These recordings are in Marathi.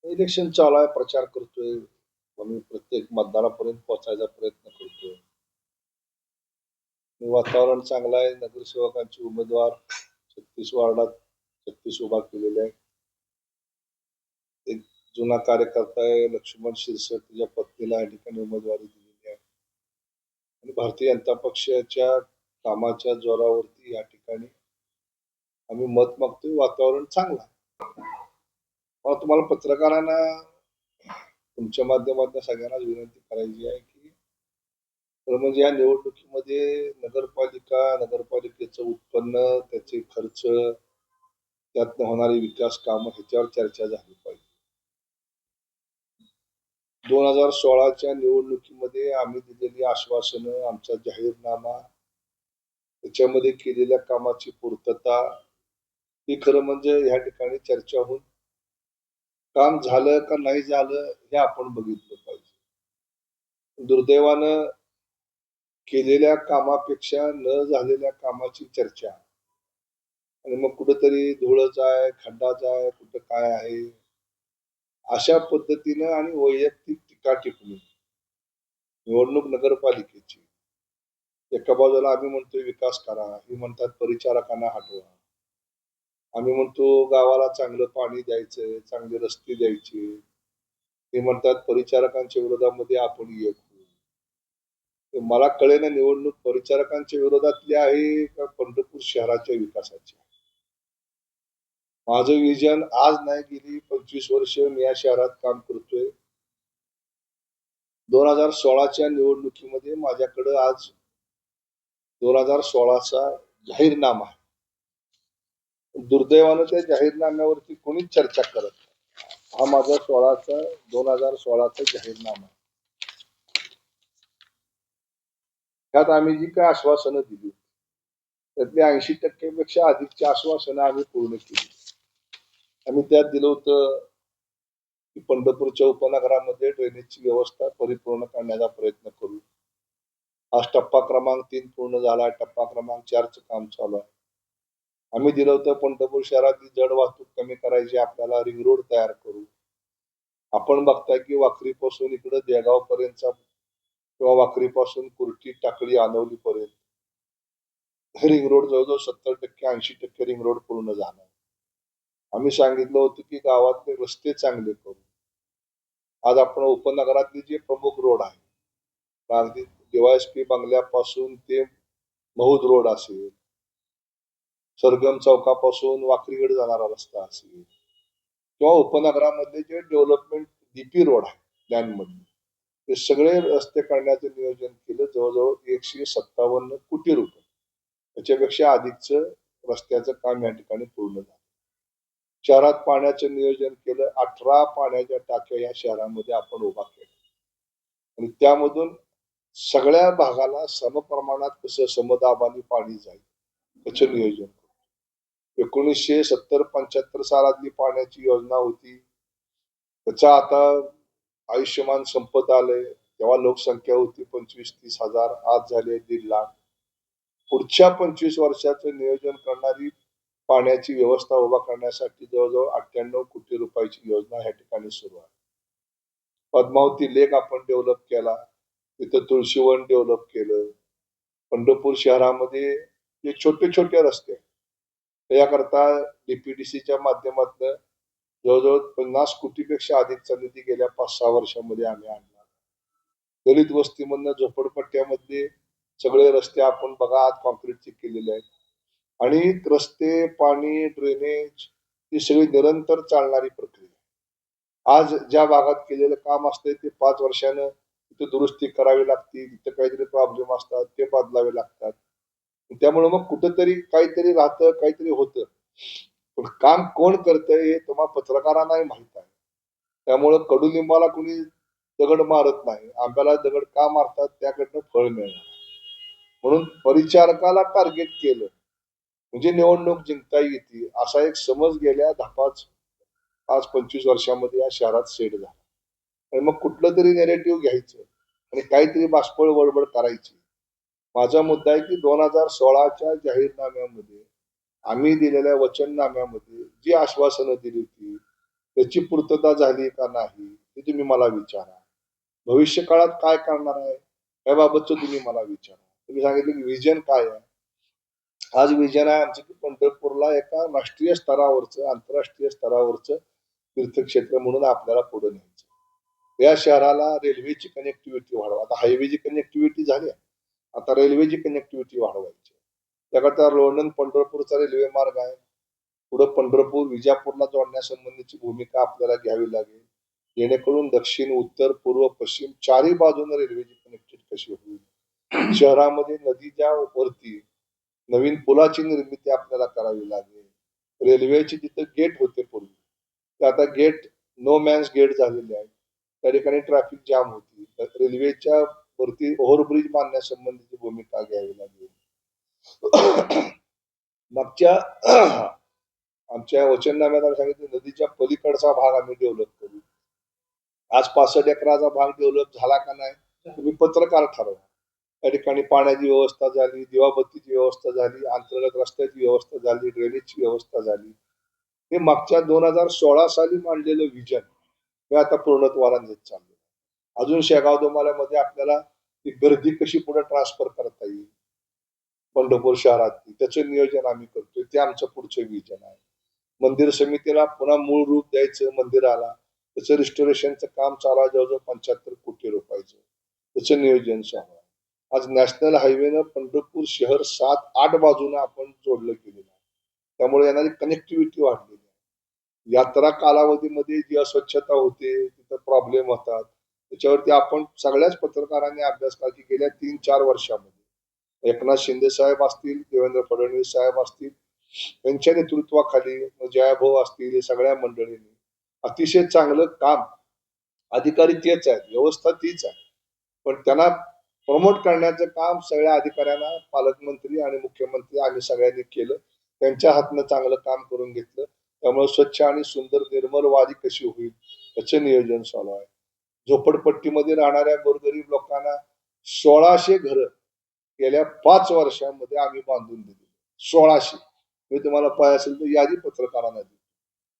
इलेक्शन चालू आहे, प्रचार करतोय. आम्ही प्रत्येक मतदारापर्यंत पोहोचायचा प्रयत्न करतोय. वातावरण चांगलं आहे. नगरसेवकांचे उमेदवार 36 वार्डात 36 उभा केलेले आहेत. एक जुना कार्यकर्ता आहे लक्ष्मण शिरसट, त्याच्या पत्नीला या ठिकाणी उमेदवारी दिलेली आहे. आणि भारतीय जनता पक्षाच्या कामाच्या जोरावरती या ठिकाणी आम्ही मत मागतोय. वातावरण चांगलं आहे. मला तुम्हाला पत्रकारांना तुमच्या माध्यमातून सगळ्यांना विनंती करायची आहे की तर म्हणजे या निवडणुकीमध्ये नगरपालिकेचं उत्पन्न, त्याचे खर्च, त्यातनं होणारी विकास कामं ह्याच्यावर चर्चा झाली पाहिजे. 2016च्या निवडणुकीमध्ये आम्ही दिलेली आश्वासनं, आमचा जाहीरनामा, त्याच्यामध्ये केलेल्या कामाची पूर्तता ही खरं म्हणजे ह्या ठिकाणी चर्चा होऊन काम झालं का नाही झालं हे आपण बघितलं पाहिजे. दुर्दैवानं केलेल्या कामापेक्षा न झालेल्या कामाची चर्चा आणि मग कुठंतरी धुळच आहे, खड्डाच आहे, कुठं काय आहे, अशा पद्धतीनं आणि वैयक्तिक टीका टिप्पणी निवडणूक नगरपालिकेची. एका बाजूला आम्ही म्हणतोय विकास करा, ही म्हणतात परिचारकांना हटवा. आम्ही म्हणतो गावाला चांगलं पाणी द्यायचंय, चांगले रस्ते द्यायचे. ते म्हणतात परिचारकांच्या विरोधामध्ये आपण एक होऊ. मला कळेना निवडणूक परिचारकांच्या विरोधातली आहे का पंढरपूर शहराच्या विकासाची. माझं विजन आज नाही, गेली 25 वर्ष मी या शहरात काम करतोय. 2016च्या निवडणुकीमध्ये माझ्याकडे आज 2016चा जाहीरनामा आहे. दुर्दैवानं त्या जाहीरनाम्यावरती कोणीच चर्चा करत नाही. हा माझा 2016चा जाहीरनामा आहे. त्यात आम्ही जी काय आश्वासनं दिली त्यातली 80% पेक्षा अधिकची आश्वासनं आम्ही पूर्ण केली. आम्ही त्यात दिलं होतं की पंढरपूरच्या उपनगरामध्ये ड्रेनेजची व्यवस्था परिपूर्ण करण्याचा प्रयत्न करू. आज टप्पा क्रमांक 3 पूर्ण झाला, टप्पा क्रमांक 4चं काम चालू आहे. आम्ही दिलं होतं पंढरपूर शहरातली जड वाहतूक कमी करायची, आपल्याला रिंग रोड तयार करू. आपण बघताय की वाखरीपासून इकडं देगाव पर्यंतचा किंवा वाखरीपासून कुर्टी, टाकळी, आनवली पर्यंत रिंग रोड जवळजवळ 70% 80% रिंग रोड पूर्ण झाला. आम्ही सांगितलं होतं की गावातले रस्ते चांगले करू. आज आपण उपनगरातले जे प्रमुख रोड आहे, अगदी DYSP बंगल्यापासून ते महूद रोड असेल, सरगम चौकापासून वाखरीकडे जाणारा रस्ता असेल किंवा उपनगरामध्ये जे डेव्हलपमेंट DP रोड आहे प्लॅनमध्ये, ते सगळे रस्ते करण्याचं नियोजन केलं. जवळजवळ 157 कोटी रुपये, त्याच्यापेक्षा अधिकचं रस्त्याचं काम या ठिकाणी पूर्ण झालं. शहरात पाण्याचं नियोजन केलं. 18 पाण्याच्या टाक्या या शहरामध्ये आपण उभा केल्या आणि त्यामधून सगळ्या भागाला समप्रमाणात कसं समदाबाने पाणी जाईल त्याचं नियोजन. 1970-75 सालातली पाण्याची योजना होती, त्याचा आता आयुष्यमान संपत आलंय. तेव्हा लोकसंख्या होती 25-30 हजार, आज झाले 1.5 लाख. पुढच्या 25 वर्षाचं नियोजन करणारी पाण्याची व्यवस्था उभा करण्यासाठी जवळजवळ 98 कोटी रुपयाची योजना ह्या ठिकाणी सुरू आहे. पद्मावती लेक आपण डेव्हलप केला, तिथं तुळशीवन डेव्हलप केलं. पंढरपूर शहरामध्ये जे छोटे छोटे रस्ते त्याकरता DPDCच्या माध्यमातून जवळजवळ 50 कोटीपेक्षा अधिकचा निधी गेल्या 5-6 वर्षामध्ये आम्ही आणला. दलित वस्तीमधनं झोपडपट्ट्यामध्ये सगळे रस्ते आपण बघा आज कॉन्क्रीटचे केलेले आहेत. आणि रस्ते, पाणी, ड्रेनेज ही सगळी निरंतर चालणारी प्रक्रिया. आज ज्या भागात केलेलं काम असतंय ते 5 वर्षानं तिथे दुरुस्ती करावी लागते, तिथे काहीतरी प्रॉब्लेम असतात ते बदलावे लागतात. त्यामुळे मग कुठंतरी काहीतरी राहतं, काहीतरी होतं. पण काम कोण करतंय हे तुम्हा पत्रकारांनाही माहित आहे. त्यामुळं कडुलिंबाला कुणी दगड मारत नाही, आंब्याला दगड का मारतात, त्याकडनं फळ मिळणार. म्हणून परिचारकाला टार्गेट केलं म्हणजे निवडणूक जिंकता येते, असा एक समज गेल्या 10-25 वर्षामध्ये या शहरात सेट झाला. आणि मग कुठलं तरी नेरेटिव्ह घ्यायचं आणि काहीतरी बाष्पळ वडबड करायची. माझा मुद्दा आहे की 2016च्या जाहीरनाम्यामध्ये आम्ही दिलेल्या वचननाम्यामध्ये जी आश्वासनं दिली होती त्याची पूर्तता झाली का नाही हे तुम्ही मला विचारा. भविष्य काळात काय करणार आहे याबाबतचं तुम्ही मला विचारा. तुम्ही सांगितलं की विजन काय आहे. आज विजन आहे आमचं की पंढरपूरला एका राष्ट्रीय स्तरावरचं आंतरराष्ट्रीय स्तरावरचं तीर्थक्षेत्र म्हणून आपल्याला पुढे न्यायचं. या शहराला रेल्वेची कनेक्टिव्हिटी वाढवा. आता हायवेची कनेक्टिव्हिटी झाली आहे, आता रेल्वेची कनेक्टिव्हिटी वाढवायची. त्याकरता लोणंद पंढरपूरचा रेल्वे मार्ग आहे. पुढे पंढरपूर विजापूरला जोडण्यासंबंधीची भूमिका आपल्याला घ्यावी लागेल, जेणेकरून दक्षिण उत्तर पूर्व पश्चिम चारही बाजूने रेल्वेची कनेक्टिव्हिटी कशी होईल. शहरामध्ये नदीच्या वरती नवीन पुलाची निर्मिती आपल्याला करावी लागेल. रेल्वेचे जिथे गेट होते पूर्वी ते आता गेट नो मॅन्स गेट झालेले आहे. त्या ठिकाणी ट्रॅफिक जाम होती. रेल्वेच्या वरती ओव्हरब्रिज बांधण्यासंबंधीची भूमिका घ्यावी लागेल. मागच्या आमच्या वचननाम्यात आम्ही सांगितलं नदीच्या पलीकडचा भाग आम्ही डेव्हलप करू. आज 65 एकराचा भाग डेव्हलप झाला का नाही तुम्ही पत्रकार ठरवा. त्या ठिकाणी पाण्याची व्यवस्था झाली, दिवाबत्तीची व्यवस्था झाली, अंतर्गत रस्त्याची व्यवस्था झाली, ड्रेनेजची व्यवस्था झाली. हे मागच्या 2016 साली मांडलेलं विजन हे आता पूर्णत्वाला नेत चाललं. अजून शेगाव दोमाल्यामध्ये आपल्याला ती गर्दी कशी पुढे ट्रान्सफर करता येईल पंढरपूर शहरातली त्याचं नियोजन आम्ही करतोय. ते आमचं पुढचं विजन आहे. मंदिर समितीला पुन्हा मूळ रूप द्यायचं मंदिराला, त्याचं रिस्टोरेशनचं काम चालू आहे जवळजवळ 75 कोटी रुपयाचं. त्याचं नियोजन चालू आहे. आज नॅशनल हायवेनं पंढरपूर शहर 7-8 बाजूने आपण जोडलं गेलेलं आहे. त्यामुळे येणारी कनेक्टिव्हिटी वाढलेली आहे. यात्रा कालावधीमध्ये जी अस्वच्छता होते, तिथं प्रॉब्लेम होतात, त्याच्यावरती आपण सगळ्याच पत्रकारांनी अभ्यास केला की गेल्या 3-4 वर्षामध्ये एकनाथ शिंदे साहेब असतील, देवेंद्र फडणवीस साहेब असतील, यांच्या नेतृत्वाखाली जयाभाऊ असतील, हे सगळ्या मंडळींनी अतिशय चांगलं काम, अधिकारी तेच आहेत, व्यवस्था तीच आहे, पण त्यांना प्रमोट करण्याचं काम सगळ्या अधिकाऱ्यांना पालकमंत्री आणि मुख्यमंत्री आम्ही सगळ्यांनी केलं. त्यांच्या हातनं चांगलं काम करून घेतलं. त्यामुळे स्वच्छ आणि सुंदर निर्मल वारी कशी होईल याचं नियोजन चालू आहे. झोपडपट्टीमध्ये राहणाऱ्या गोरगरीब लोकांना 1600 घरं गेल्या 5 वर्षांमध्ये आम्ही बांधून दिली. 1600. मी तुम्हाला पाहिजे असेल तर यादी पत्रकारांना दिली.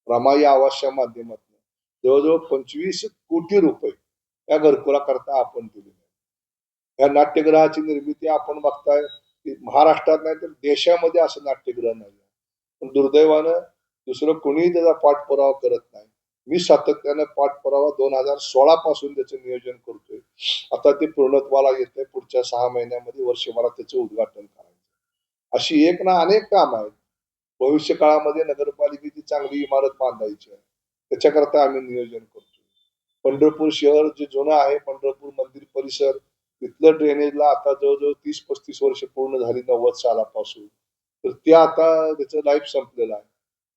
रमाई आवासच्या माध्यमातून जवळजवळ 25 कोटी रुपये या घरकुला करता आपण दिले. या नाट्यगृहाची निर्मिती आपण बघताय की महाराष्ट्रात नाही तर देशामध्ये असं नाट्यगृह नाही. पण दुर्दैवानं दुसरं कोणीही त्याचा पाठपुरावा करत नाही. मी सातत्यानं पाठपुरावा 2016 पासून त्याचं नियोजन करतोय. आता ते पूर्णत्वाला येतंय. पुढच्या 6 महिन्यामध्ये वर्षभरात त्याचं उद्घाटन करायचं. अशी एक ना अनेक काम आहेत. भविष्य काळामध्ये नगरपालिकेची चांगली इमारत बांधायची आहे. त्याच्याकरता आम्ही नियोजन करतो. पंढरपूर शहर जे जुनं आहे, पंढरपूर मंदिर परिसर, तिथलं ड्रेनेजला आता जवळजवळ 30-35 वर्ष पूर्ण झाली 90 सालापासून. तर ते आता त्याचं लाईफ संपलेलं आहे.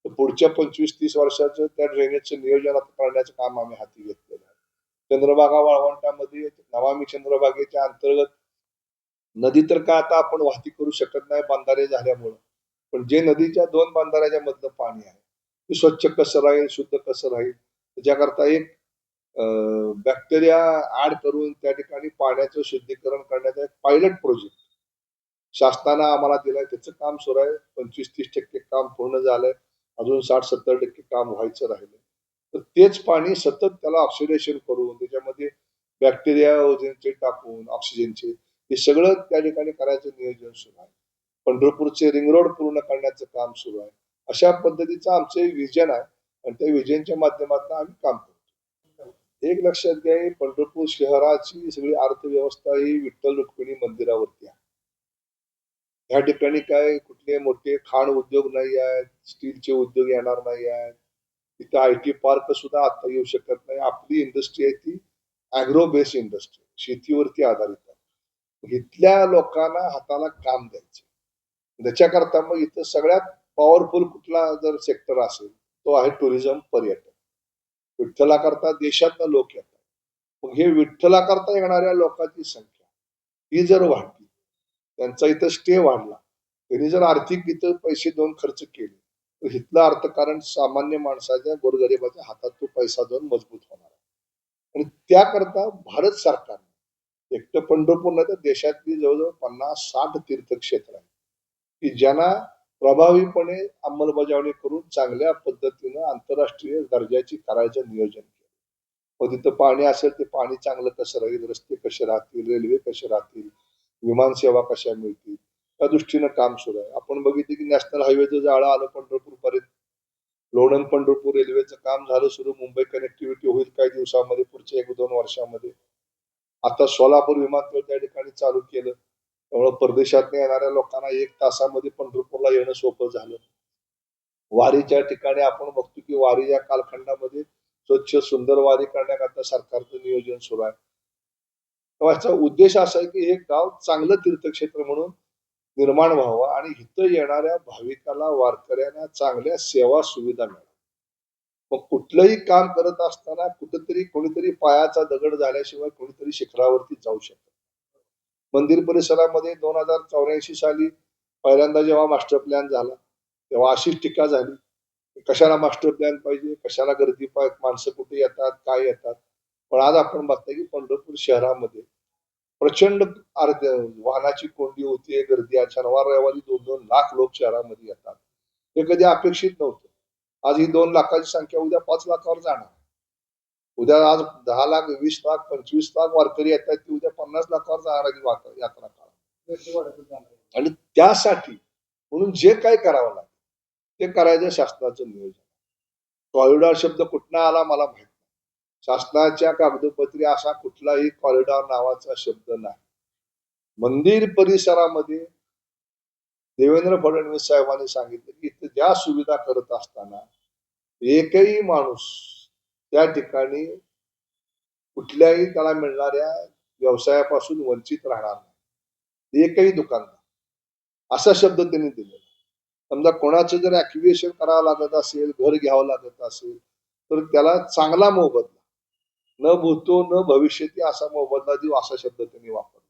तर पुढच्या 25-30 वर्षाचं त्या ड्रेनेजचं नियोजन आता करण्याचं काम आम्ही हाती घेतलेलं आहे. चंद्रभागा वाळवंटामध्ये नमामि चंद्रभागेच्या अंतर्गत नदी तर काय आता आपण वाहती करू शकत नाही बंधारे झाल्यामुळं, पण जे नदीच्या 2 बंधाऱ्याच्या मधलं पाणी आहे ते स्वच्छ कसं राहील, शुद्ध कसं राहील, त्याच्याकरता एक बॅक्टेरिया ऍड करून त्या ठिकाणी पाण्याचं शुद्धीकरण करण्याचा एक पायलट प्रोजेक्ट शासनानं आम्हाला दिलाय. त्याचं काम सुरू आहे. 25-30% काम पूर्ण झालंय. अजून 60-70% काम व्हायचं राहिलं. तर तेच पाणी सतत त्याला ऑक्सिडेशन करून त्याच्यामध्ये बॅक्टेरिया ओझोनचे टाकून ऑक्सिजनचे हे सगळं त्या ठिकाणी करायचं नियोजन सुरू आहे. पंढरपूरचे रिंग रोड पूर्ण करण्याचं काम सुरू आहे. अशा पद्धतीचं आमचं विजन आहे आणि त्या विजनच्या माध्यमातून आम्ही काम करतो. एक लक्षात घ्या, पंढरपूर शहराची सगळी अर्थव्यवस्था ही विठ्ठल रुक्मिणी मंदिरावरती आहे. या ठिकाणी काय कुठले मोठे खाण उद्योग नाही आहेत, स्टीलचे उद्योग येणार नाही आहेत, तिथं IT पार्क सुद्धा आता येऊ शकत नाही. आपली इंडस्ट्री आहे ती अॅग्रो बेस्ड इंडस्ट्री, शेतीवरती आधारित आहे. इथल्या लोकांना हाताला काम द्यायचं. त्याच्याकरता मग इथं सगळ्यात पॉवरफुल कुठला जर सेक्टर असेल तो आहे टुरिझम, पर्यटन. विठ्ठलाकरता देशातनं लोक येतात. मग हे विठ्ठलाकरता येणाऱ्या लोकांची संख्या ही जर वाढली, त्यांचा इथं स्टे वाढला, त्यांनी जर आर्थिक इथं पैसे देऊन खर्च केले तर इथलं अर्थकारण सामान्य माणसाच्या गोरगरिबाच्या हातात तो पैसा जाऊन मजबूत होणार आहे. आणि त्याकरता भारत सरकारने एकटं पंढरपूर नाही तर देशातली जवळजवळ 50-60 तीर्थक्षेत्र आहेत की ज्यांना प्रभावीपणे अंमलबजावणी करून चांगल्या पद्धतीनं आंतरराष्ट्रीय दर्जाची करायचं नियोजन केलं. मग तिथं पाणी असेल ते पाणी चांगलं कसं राहील, रस्ते कसे राहतील, रेल्वे कसे राहतील, विमानसेवा कशा मिळतील, त्या दृष्टीनं काम सुरू आहे. आपण बघितलं की नॅशनल हायवेचं जाळं आलं पंढरपूर पर्यंत. लोणंद पंढरपूर रेल्वेचं काम झालं सुरू. मुंबई कनेक्टिव्हिटी होईल काही दिवसामध्ये, पुढच्या 1-2 वर्षामध्ये. आता सोलापूर विमानतळ त्या ठिकाणी चालू केलं. त्यामुळे परदेशात येणाऱ्या लोकांना 1 तासामध्ये पंढरपूरला येणं सोपं झालं. वारीच्या ठिकाणी आपण बघतो की वारी या कालखंडामध्ये स्वच्छ सुंदर वारी करण्याकरता सरकारचं नियोजन सुरू आहे. याचा उद्देश असा आहे की हे गाव चांगलं तीर्थक्षेत्र म्हणून निर्माण व्हावं आणि इथं येणाऱ्या भाविकाला, वारकऱ्यांना चांगल्या सेवा सुविधा मिळाव्या. मग कुठलंही काम करत असताना कुठेतरी कोणीतरी पायाचा दगड झाल्याशिवाय कोणीतरी शिखरावरती जाऊ शकत. मंदिर परिसरामध्ये 2084 साली पहिल्यांदा जेव्हा मास्टर प्लॅन झाला तेव्हा अशीच टीका झाली. कशाला मास्टर प्लॅन पाहिजे, कशाला गर्दी पाहिजे, माणसं कुठे येतात, काय येतात. पण आज आपण बघतोय की पंढरपूर शहरामध्ये प्रचंड वाहनाची कोंडी होतीये, गर्दी आहे. शनिवार रविवारी 2-2 लाख लोक शहरामध्ये येतात. हे कधी अपेक्षित नव्हतं. आज ही 2 लाखाची संख्या उद्या 5 लाखावर जाणार. उद्या आज 10 लाख, 20 लाख, 25 लाख वारकरी येतात, ती उद्या 50 लाखावर जाणारी यात्रा काळा. आणि त्यासाठी म्हणून जे काही करावं लागेल ते करायचं शासनाचं नियोजन. कॉरिडॉर शब्द कुठनं आला मला माहित नाही. शासनाच्या कागदोपत्री असा कुठलाही कॉरिडॉर नावाचा शब्द नाही. मंदिर परिसरामध्ये देवेंद्र फडणवीस साहेबांनी सांगितलं की इथे ज्या सुविधा करत असताना एकही माणूस त्या ठिकाणी कुठल्याही त्याला मिळणाऱ्या व्यवसायापासून वंचित राहणार नाही. एकही दुकानदार असा शब्द त्यांनी दिलेला. समजा कोणाचं जर ऍक्टिव्हेशन करावं लागत असेल, घर घ्यावं लागत असेल तर त्याला चांगला मोबदला, न भूतो न भविष्यती असा मोबदला देऊ असा शब्द त्यांनी वापरला.